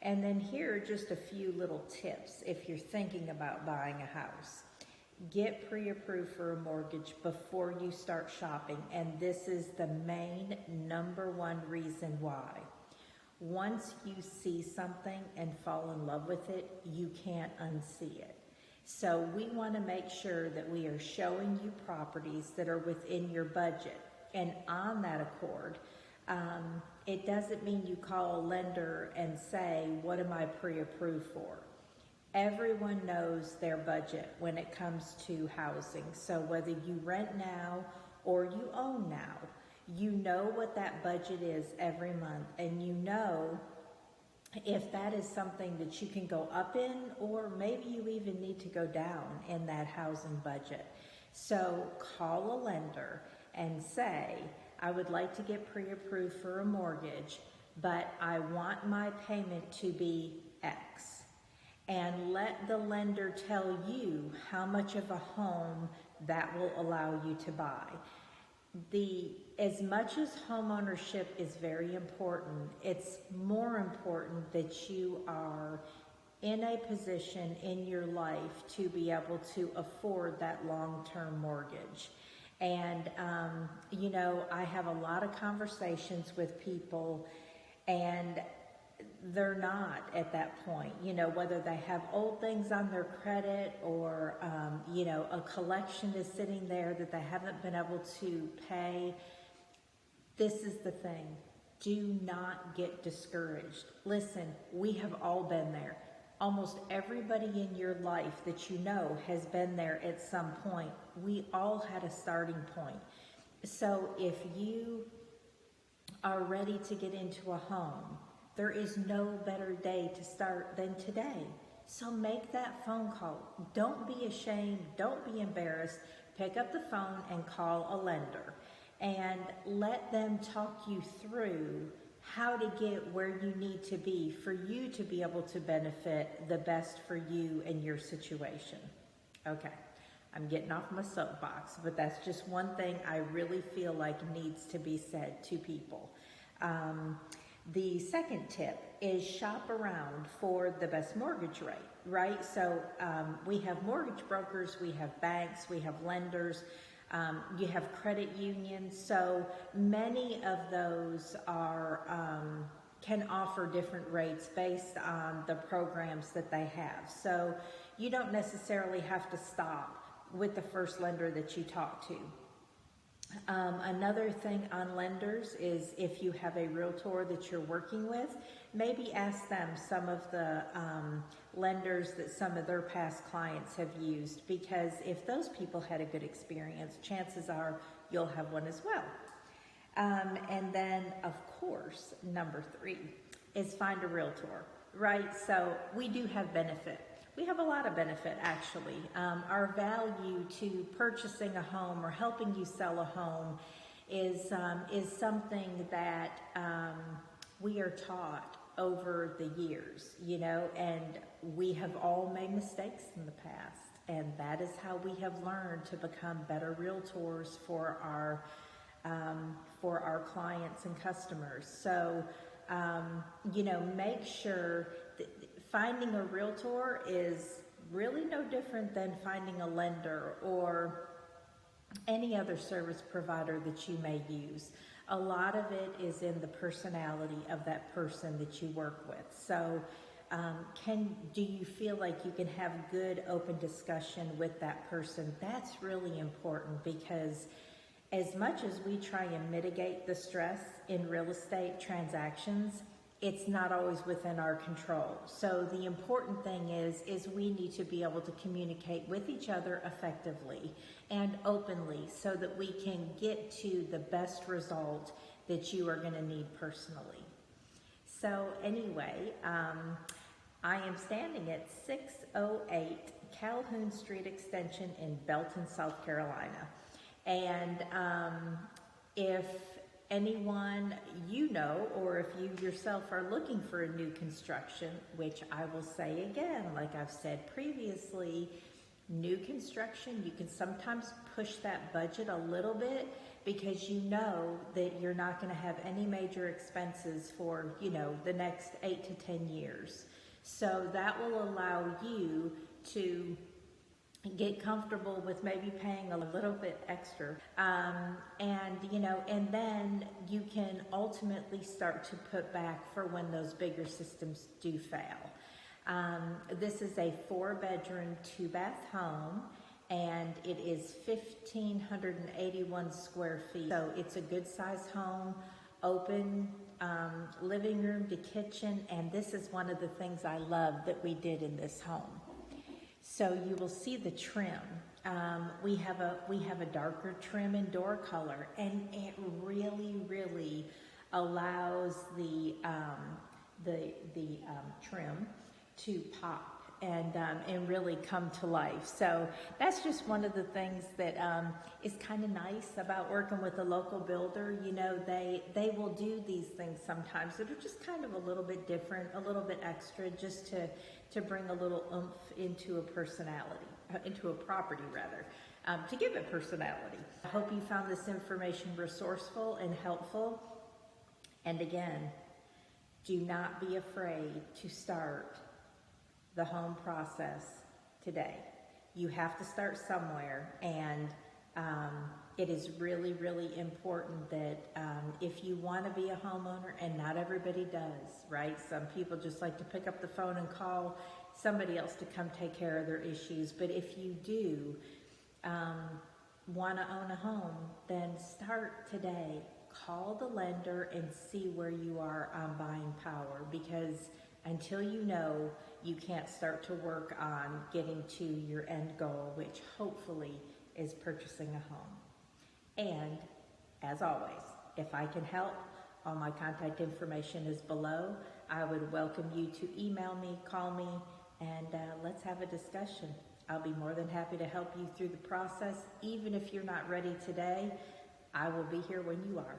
And then here are just a few little tips if you're thinking about buying a house. Get pre-approved for a mortgage before you start shopping, and this is the main #1 reason why. Once you see something and fall in love with it, you can't unsee it. So we want to make sure that we are showing you properties that are within your budget. And on that accord, it doesn't mean you call a lender and say, what am I pre-approved for? Everyone knows their budget when it comes to housing. So whether you rent now or you own now, you know what that budget is every month, and you know if that is something that you can go up in, or maybe you even need to go down in that housing budget. So call a lender and say, I would like to get pre-approved for a mortgage, but I want my payment to be X. And let the lender tell you how much of a home that will allow you to buy. As much as home ownership is very important, it's more important that you are in a position in your life to be able to afford that long-term mortgage. And, I have a lot of conversations with people, and they're not at that point, whether they have old things on their credit or, a collection is sitting there that they haven't been able to pay. This is the thing. Do not get discouraged. Listen, we have all been there. Almost everybody in your life that you know has been there at some point. We all had a starting point. So if you are ready to get into a home, there is no better day to start than today. So make that phone call. Don't be ashamed. Don't be embarrassed. Pick up the phone and call a lender and let them talk you through how to get where you need to be for you to be able to benefit the best for you and your situation. Okay, I'm getting off my soapbox, but that's just one thing I really feel like needs to be said to people. The second tip is shop around for the best mortgage rate, right? So we have mortgage brokers, we have banks, we have lenders, you have credit unions. So many of those can offer different rates based on the programs that they have. So you don't necessarily have to stop with the first lender that you talk to. Another thing on lenders is if you have a realtor that you're working with, maybe ask them some of the lenders that some of their past clients have used, because if those people had a good experience, chances are you'll have one as well. And then, of course, #3 is find a realtor, right? So we do have benefit. We have a lot of benefit, actually. Our value to purchasing a home or helping you sell a home is something that we are taught over the years, and we have all made mistakes in the past, and that is how we have learned to become better realtors for our clients and customers. So, make sure that finding a realtor is really no different than finding a lender or any other service provider that you may use. A lot of it is in the personality of that person that you work with. So do you feel like you can have good open discussion with that person? That's really important, because as much as we try and mitigate the stress in real estate transactions, it's not always within our control. So the important thing is we need to be able to communicate with each other effectively and openly so that we can get to the best result that you are going to need personally. So anyway, I am standing at 608 Calhoun Street Extension in Belton, South Carolina. And if anyone or if you yourself are looking for a new construction, which I will say again, like I've said previously, new construction, you can sometimes push that budget a little bit because you know that you're not going to have any major expenses for, the next 8 to 10 years. So that will allow you to get comfortable with maybe paying a little bit extra, and then you can ultimately start to put back for when those bigger systems do fail. This is a 4-bedroom, 2-bath home, and it is 1,581 square feet. So it's a good sized home, open living room to kitchen, and this is one of the things I love that we did in this home. So you will see the trim. We have a darker trim and door color, and it really allows the trim to pop and really come to life. So that's just one of the things that is kind of nice about working with a local builder. They will do these things sometimes that are just kind of a little bit different, a little bit extra, just to bring a little oomph into a personality, into a property rather, to give it personality. I hope you found this information resourceful and helpful. And again, do not be afraid to start the home process today. You have to start somewhere, and it is really important that if you want to be a homeowner, and not everybody does, right? Some people just like to pick up the phone and call somebody else to come take care of their issues. But if you do want to own a home, then start today. Call the lender and see where you are on buying power, because until you can't start to work on getting to your end goal, which hopefully is purchasing a home. And as always, if I can help, all my contact information is below. I would welcome you to email me, call me, and let's have a discussion. I'll be more than happy to help you through the process. Even if you're not ready today, I will be here when you are.